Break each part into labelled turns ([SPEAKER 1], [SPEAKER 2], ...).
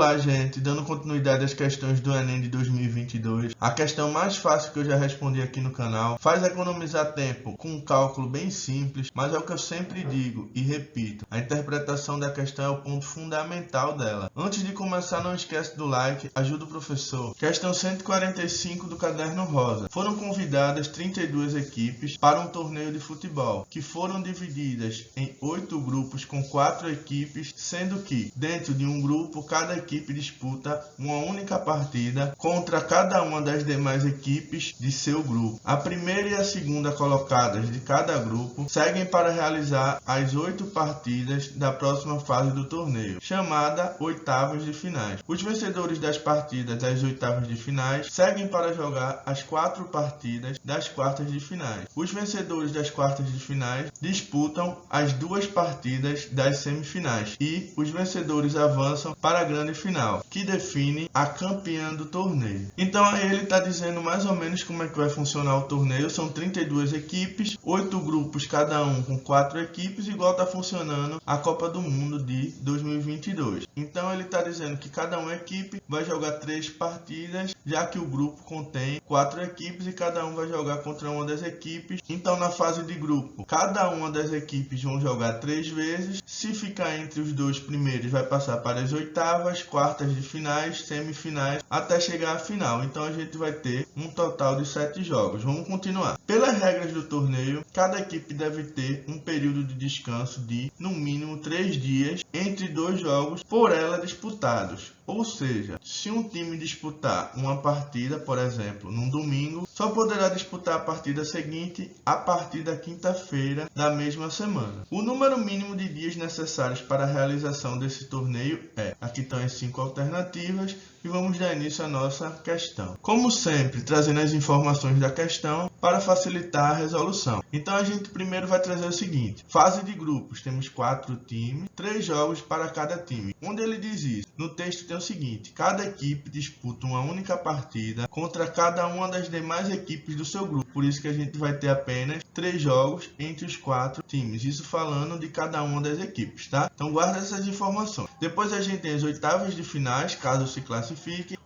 [SPEAKER 1] Olá, gente, dando continuidade às questões do Enem de 2022. A questão mais fácil que eu já respondi aqui no canal faz economizar tempo com um cálculo bem simples, mas é o que eu sempre digo e repito, a interpretação da questão é o ponto fundamental dela. Antes de começar, não esquece do like, ajuda o professor. Questão 145 do caderno rosa. Foram convidadas 32 equipes para um torneio de futebol, que foram divididas em 8 grupos com 4 equipes, sendo que dentro de um grupo cada equipe disputa uma única partida contra cada uma das demais equipes de seu grupo. A primeira e a segunda colocadas de cada grupo seguem para realizar as 8 partidas da próxima fase do torneio, chamada oitavas de finais. Os vencedores das partidas das oitavas de finais seguem para jogar as 4 partidas das quartas de finais. Os vencedores das quartas de finais disputam as 2 partidas das semifinais e os vencedores avançam para a grande final, que define a campeã do torneio. Então aí ele está dizendo mais ou menos como é que vai funcionar o torneio. São 32 equipes, 8 grupos, cada um com 4 equipes, igual está funcionando a Copa do Mundo de 2022. Então ele está dizendo que cada uma equipe vai jogar 3 partidas, já que o grupo contém 4 equipes e cada um vai jogar contra uma das equipes. Então na fase de grupo, cada uma das equipes vão jogar 3 vezes. Se ficar entre os 2 primeiros, vai passar para as oitavas, quartas de finais, semifinais, até chegar à final. Então a gente vai ter um total de 7 jogos. Vamos continuar. Pelas regras do torneio, cada equipe deve ter um período de descanso de, no mínimo, 3 dias entre 2 jogos por ela disputados. Ou seja, se um time disputar uma partida, por exemplo, num domingo, só poderá disputar a partida seguinte a partir da quinta-feira da mesma semana. O número mínimo de dias necessários para a realização desse torneio é, aqui estão as 5 alternativas e vamos dar início à nossa questão. Como sempre, trazendo as informações da questão para facilitar a resolução. Então a gente primeiro vai trazer o seguinte: fase de grupos, temos 4 times, 3 jogos para cada time. Onde ele diz isso? No texto tem o seguinte: cada equipe disputa uma única partida contra cada uma das demais equipes do seu grupo. Por isso que a gente vai ter apenas 3 jogos entre os 4 times. Isso falando de cada uma das equipes, tá? Então guarda essas informações. Depois a gente tem as oitavas de finais, caso se classifique,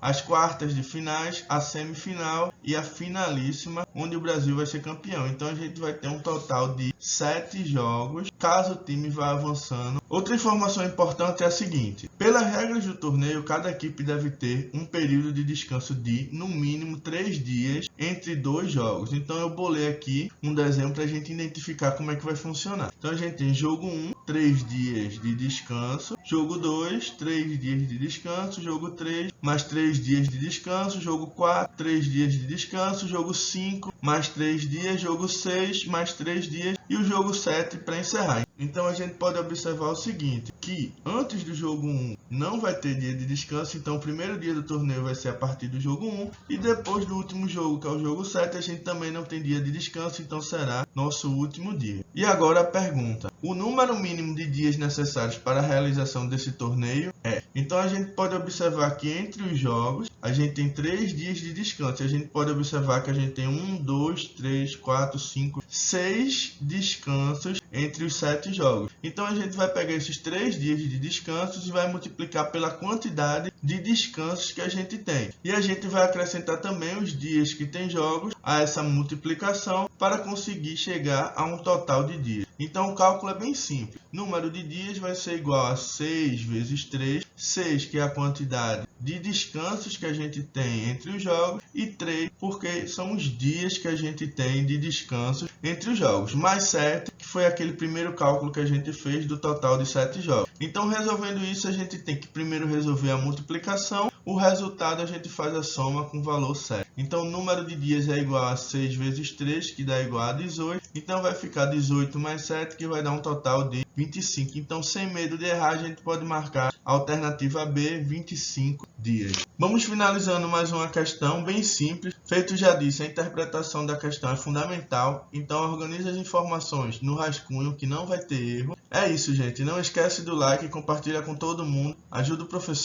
[SPEAKER 1] as quartas de finais, a semifinal e a finalíssima, onde o Brasil vai ser campeão. Então a gente vai ter um total de 7 jogos, caso o time vá avançando. Outra informação importante é a seguinte: pelas regras do torneio, cada equipe deve ter um período de descanso de, no mínimo, 3 dias entre 2 jogos. Então eu bolei aqui um desenho para a gente identificar como é que vai funcionar. Então a gente tem jogo 1, 3 dias de descanso, jogo 2, 3 dias de descanso, jogo 3, mais 3 dias de descanso, jogo 4, 3 dias de descanso, jogo 5, mais 3 dias, jogo 6, mais 3 dias e o jogo 7 para encerrar. Então a gente pode observar o seguinte, que antes do jogo 1 não vai ter dia de descanso, então o primeiro dia do torneio vai ser a partir do jogo 1 e depois do último jogo, que é o jogo 7, a gente também não tem dia de descanso, então será nosso último dia. E agora a pergunta: o número mínimo de dias necessários para a realização desse torneio é? Então a gente pode observar que entre os jogos a gente tem 3 dias de descanso. A gente pode observar que a gente tem 1, 2, 3, 4, 5, 6 descansos entre os 7 jogos. Então a gente vai pegar esses 3 dias de descansos e vai multiplicar pela quantidade de descansos que a gente tem. E a gente vai acrescentar também os dias que tem jogos a essa multiplicação para conseguir chegar a um total de dias. Então o cálculo é bem simples. Número de dias vai ser igual a 6 vezes 3, 6 que é a quantidade de descansos que a gente tem entre os jogos e 3 porque são os dias que a gente tem de descanso entre os jogos, mais 7 que foi aquele primeiro cálculo que a gente fez do total de 7 jogos. Então resolvendo isso, a gente tem que primeiro resolver a multiplicação, o resultado a gente faz a soma com o valor 7. Então o número de dias é igual a 6 vezes 3, que dá igual a 18. Então vai ficar 18 mais 7, que vai dar um total de 25. Então sem medo de errar, a gente pode marcar a alternativa B, 25 dias. Vamos finalizando mais uma questão bem simples. Feito já disse, a interpretação da questão é fundamental. Então organize as informações no rascunho que não vai ter erro. É isso, gente. Não esquece do like e compartilha com todo mundo. Ajuda o professor.